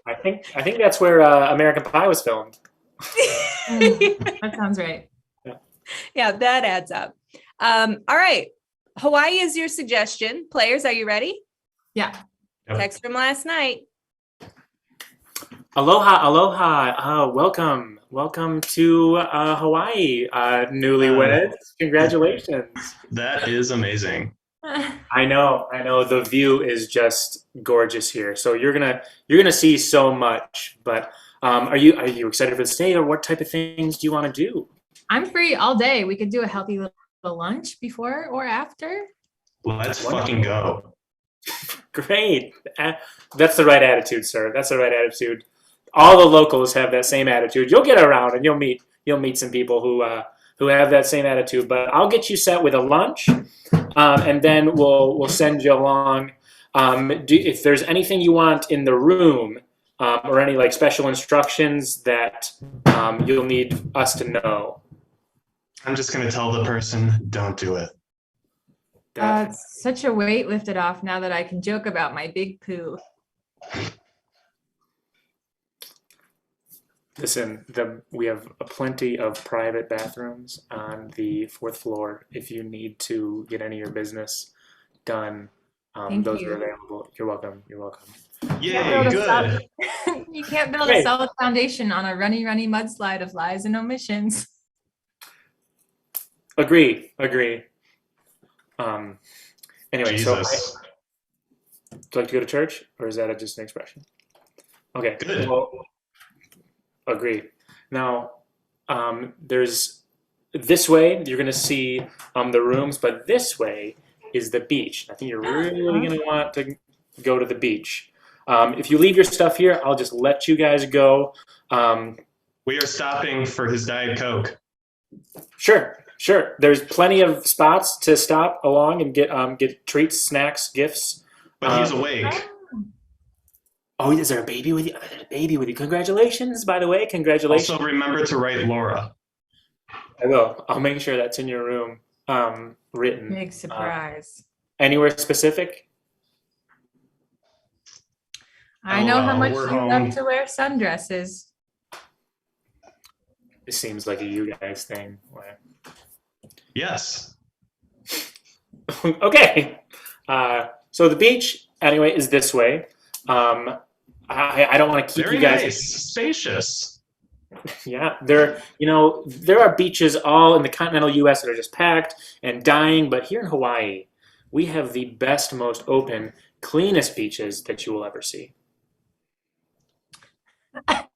I think that's where American Pie was filmed. That sounds right. Yeah, that adds up. All right. Hawaii is your suggestion. Players, are you ready? Yeah. Yep. Text from last night. Aloha. Welcome to Hawaii, newlyweds. Congratulations. That is amazing. I know. The view is just gorgeous here. So you're gonna see so much. But are you excited for the stay, or what type of things do you want to do? I'm free all day. We could do a healthy little lunch before or after. Let's fucking go. Great. That's the right attitude, sir. That's the right attitude. All the locals have that same attitude. You'll get around and you'll meet some people who have that same attitude. But I'll get you set with a lunch, and then we'll send you along. If there's anything you want in the room, or any like special instructions that you'll need us to know. I'm just gonna tell the person, don't do it. It's such a weight lifted off now that I can joke about my big poo. Listen, we have plenty of private bathrooms on the 4th floor. If you need to get any of your business done, those are available. You're welcome. You're welcome. Yay, good. You can't build a solid foundation on a runny mudslide of lies and omissions. Agree. Anyway, Jesus. would you like to go to church, or is that just an expression? Okay. Good. Well, agree. Now, there's this way. You're going to see the rooms, but this way is the beach. I think you're really going to want to go to the beach. If you leave your stuff here, I'll just let you guys go. We are stopping for his Diet Coke. Sure. There's plenty of spots to stop along and get treats, snacks, gifts. But he's awake. Oh, is there a baby with you? Congratulations, by the way. Congratulations. Also, remember to write Laura. I will. I'll make sure that's in your room, written. Big surprise. Anywhere specific? I know how much you love to wear sundresses. It seems like a you guys thing. Yes. Okay. So the beach, anyway, is this way. I don't want to keep Very you guys. nice. Spacious. Yeah, there are beaches all in the continental U.S. that are just packed and dying, but here in Hawaii, we have the best, most open, cleanest beaches that you will ever see.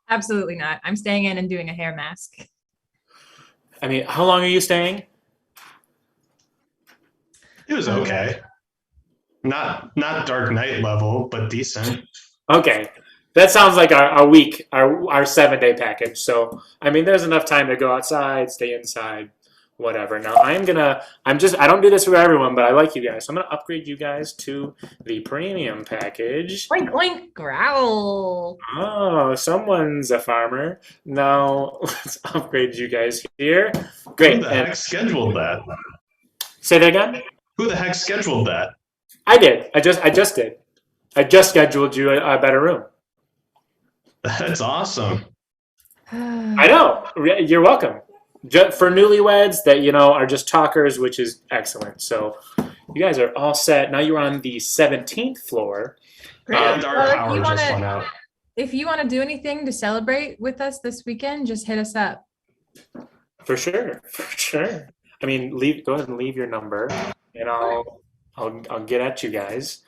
Absolutely not. I'm staying in and doing a hair mask. I mean, how long are you staying? It was okay. Not Dark Knight level, but decent. Okay. That sounds like our week, our 7-day package. So, I mean, there's enough time to go outside, stay inside, whatever. Now, I don't do this for everyone, but I like you guys. So I'm going to upgrade you guys to the premium package. Oink, oink, growl. Oh, someone's a farmer. Now, let's upgrade you guys here. Great. Who the heck scheduled that? Say that again? Who the heck scheduled that? I did. I just did. I just scheduled you a better room. That's awesome. I know. You're welcome. For newlyweds that, are just talkers, which is excellent. So you guys are all set. Now you're on the 17th floor. And our power just went out. If you want to do anything to celebrate with us this weekend, just hit us up. For sure. I mean, go ahead and leave your number, and I'll get at you guys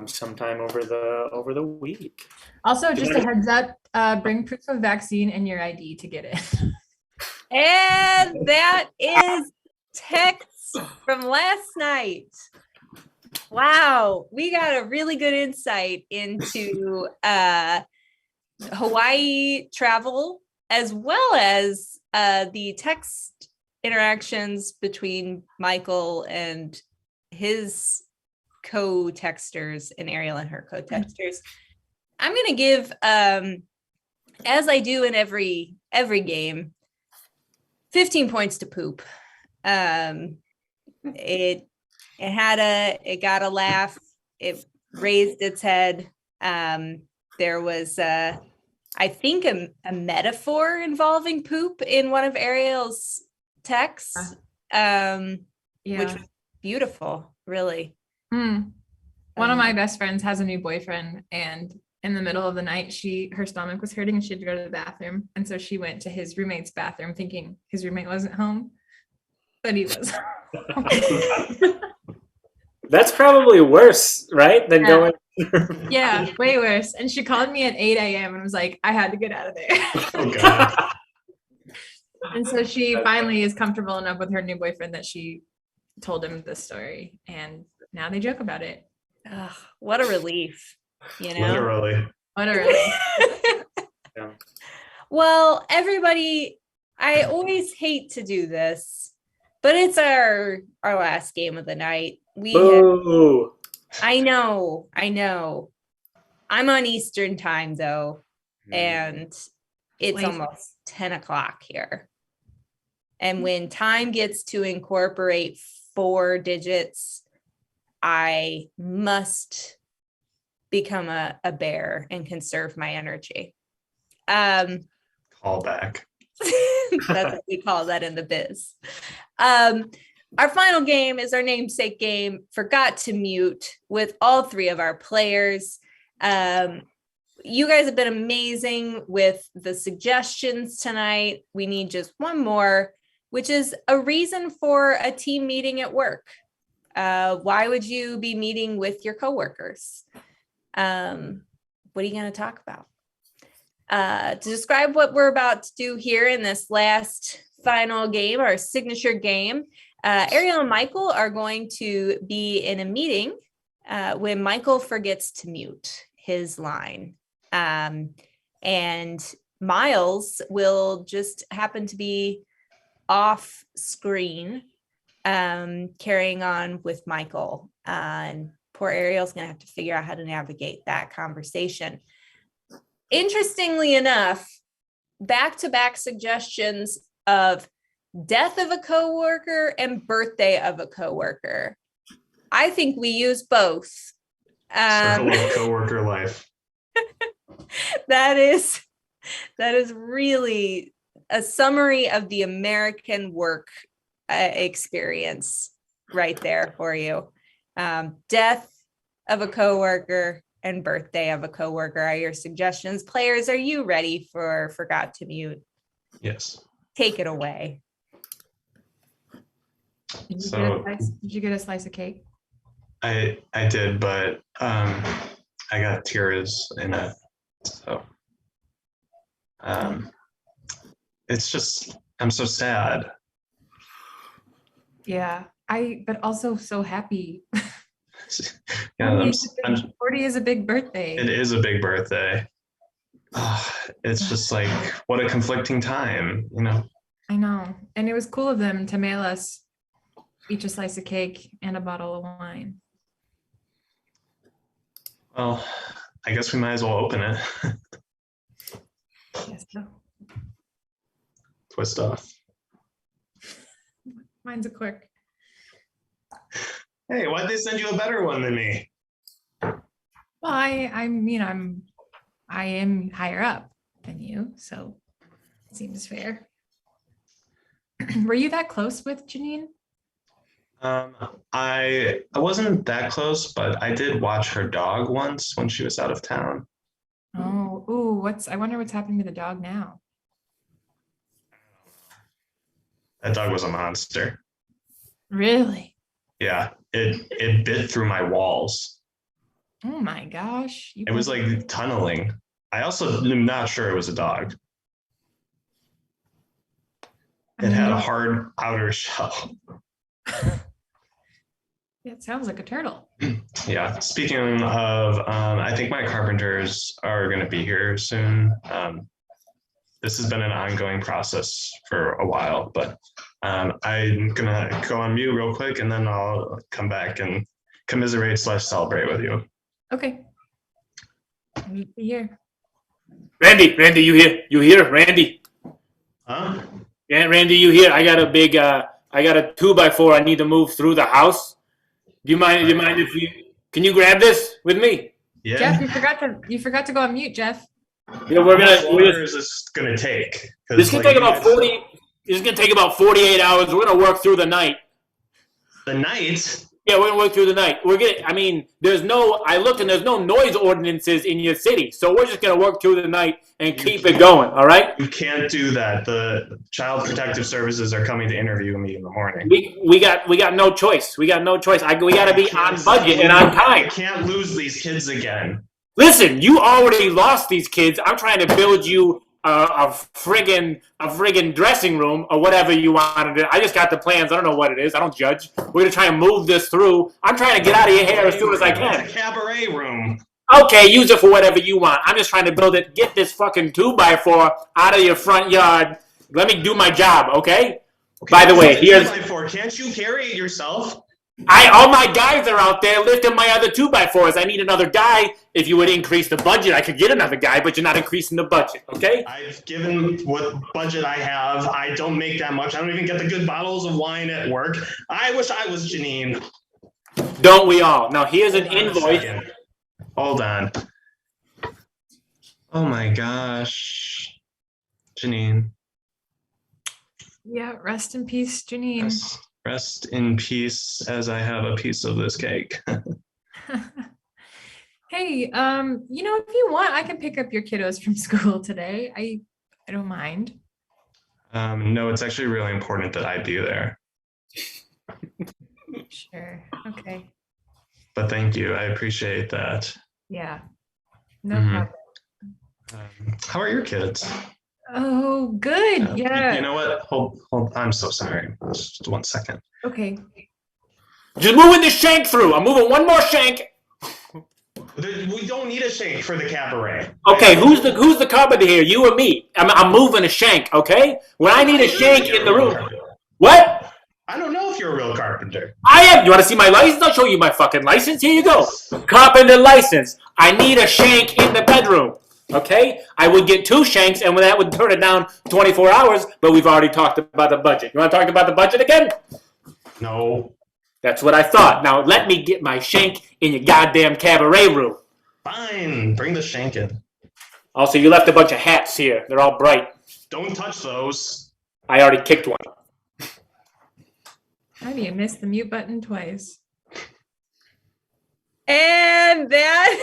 sometime over the week. Also, just a heads up, bring proof of vaccine and your ID to get it. And that is text from last night. Wow, we got a really good insight into Hawaii travel, as well as the text interactions between Michael and his co-texters and Ariel and her co-texters. I'm going to give, as I do in every game, 15 points to poop. It got a laugh. It raised its head. There was, I think, a metaphor involving poop in one of Ariel's texts, which was beautiful, really. One of my best friends has a new boyfriend, and in the middle of the night, her stomach was hurting and she had to go to the bathroom. And so she went to his roommate's bathroom thinking his roommate wasn't home, but he was. That's probably worse, right? Than going. Yeah, way worse. And she called me at 8 a.m. and was like, I had to get out of there. Oh, God. And so she finally is comfortable enough with her new boyfriend that she told him the story. And now they joke about it. Ugh, what a relief. Literally. What a relief. Yeah. Well, everybody, I always hate to do this, but it's our last game of the night. I know. I'm on Eastern time though, and it's almost 10 o'clock here. And when time gets to incorporate 4 digits, I must become a bear and conserve my energy. Call back. That's what we call that in the biz. Our final game is our namesake game, Forgot to Mute, with all three of our players. You guys have been amazing with the suggestions tonight. We need just one more, which is a reason for a team meeting at work. Why would you be meeting with your coworkers? What are you going to talk about? To describe what we're about to do here in this last final game, our signature game, Ariel and Michael are going to be in a meeting when Michael forgets to mute his line. And Miles will just happen to be off screen, carrying on with Michael. And poor Ariel's going to have to figure out how to navigate that conversation. Interestingly enough, back-to-back suggestions of death of a coworker and birthday of a coworker. I think we use both. Circle of coworker life. That is really a summary of the American work experience right there for you. Death of a coworker and birthday of a coworker are your suggestions. Players, are you ready for Forgot to Mute? Yes. Take it away. Did you get a slice of cake? I did, but I got tears in it. So it's just, I'm so sad. Yeah, but also so happy. Yeah, 40 is a big birthday. It is a big birthday. It's just like, what a conflicting time, you know? I know. And it was cool of them to mail us each a slice of cake and a bottle of wine. Well, I guess we might as well open it. Yes, so. Twist off. Mine's a quick. Hey, why'd they send you a better one than me? Well, I mean, I am higher up than you, so it seems fair. Were you that close with Janine? I wasn't that close, but I did watch her dog once when she was out of town. Oh, ooh, I wonder what's happening to the dog now. That dog was a monster. Really? Yeah, it bit through my walls. Oh my gosh. It was like tunneling. I also am not sure it was a dog. It had a hard outer shell. It sounds like a turtle. Yeah. Speaking of, I think my carpenters are going to be here soon. This has been an ongoing process for a while, but I'm going to go on mute real quick and then I'll come back and commiserate/celebrate with you. Okay. Be here. Randy, you here, Randy? Huh? Yeah, Randy, you here? I got a 2x4 I need to move through the house. Do you mind if can you grab this with me? Yeah. Jeff, you forgot to go on mute, Jeff. Yeah, How much longer is this gonna take? This is gonna take about 40. This is gonna take about 48 hours. We're gonna work through the night. The night? Yeah, we're gonna work through the night. I looked and there's no noise ordinances in your city, so we're just gonna work through the night and keep it going. All right? You can't do that. The Child Protective Services are coming to interview me in the morning. We got no choice. We got no choice. We got to be on budget and on time. I can't lose these kids again. Listen, you already lost these kids. I'm trying to build you a friggin' dressing room or whatever you want to do. I just got the plans. I don't know what it is. I don't judge. We're gonna try and move this through. I'm trying to get out of your hair as soon as I can. It's a cabaret room. Okay, use it for whatever you want. I'm just trying to build it. Get this fucking 2x4 out of your front yard. Let me do my job, okay? By the way, here's 2x4. Can't you carry it yourself? all my guys are out there lifting my other 2x4s. I need another guy. If you would increase the budget, I could get another guy, but you're not increasing the budget, okay? I've given what budget I have. I don't make that much. I don't even get the good bottles of wine at work. I wish I was Janine. Don't we all? Now here's an Hold on a invoice. second. Hold on. Oh my gosh. Janine. Yeah, rest in peace, Janine. Rest in peace as I have a piece of this cake. Hey, if you want, I can pick up your kiddos from school today. I don't mind. No, it's actually really important that I be there. Sure. Okay. But thank you. I appreciate that. Yeah. No Mhm. problem. How are your kids? Oh, good. Yeah. You know what? Hold. I'm so sorry. Just 1 second. Okay. Just moving the shank through. I'm moving one more shank. We don't need a shake for the cabaret. Okay, who's the carpenter here? You or me? I'm moving a shank. Okay. When I need a shank in the room. What? I don't know if you're a real carpenter. I am. You want to see my license? I'll show you my fucking license. Here you go. Carpenter license. I need a shank in the bedroom. Okay? I would get 2 shanks, and that would turn it down 24 hours, but we've already talked about the budget. You want to talk about the budget again? No. That's what I thought. Now, let me get my shank in your goddamn cabaret room. Fine. Bring the shank in. Also, you left a bunch of hats here. They're all bright. Don't touch those. I already kicked one. How do you miss the mute button twice? And that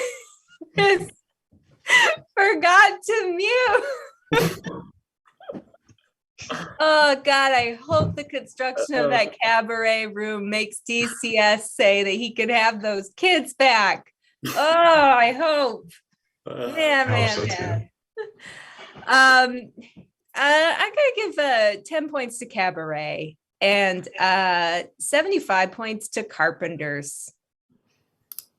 is Forgot to Mute. Oh God, I hope the construction of that cabaret room makes DCS say that he could have those kids back. Oh, I hope. Man. I gotta give 10 points to Cabaret and 75 points to Carpenters.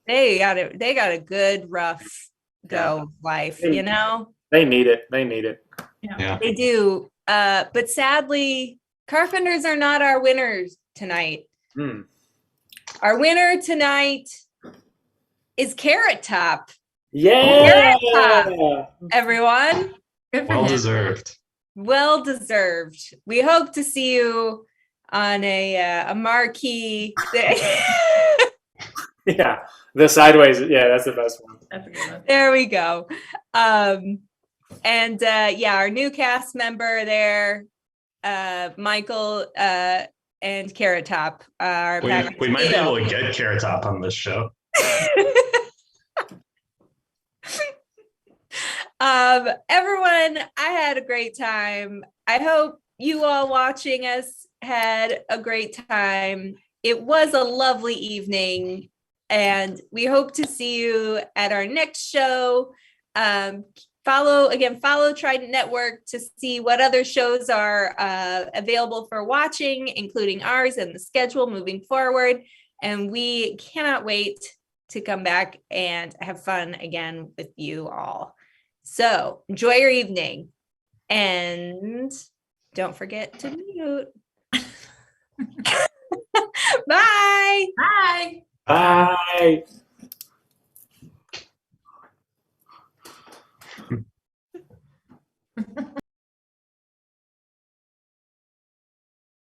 They got a good rough go of life, you know? They need it. Yeah. They do. But sadly, Carpenters are not our winners tonight. Our winner tonight is Carrot Top. Yeah. Carrot Top, everyone. Well deserved. Well deserved. We hope to see you on a marquee thing. Yeah, the sideways. Yeah, that's the best one. That's a good one. There we go. And our new cast member there, Michael and Carrot Top are back. We might be able to get Carrot Top on this show. Everyone, I had a great time. I hope you all watching us had a great time. It was a lovely evening, and we hope to see you at our next show. Follow Trident Network to see what other shows are available for watching, including ours and the schedule moving forward. And we cannot wait to come back and have fun again with you all. So enjoy your evening and don't forget to mute. Bye. Bye. Bye.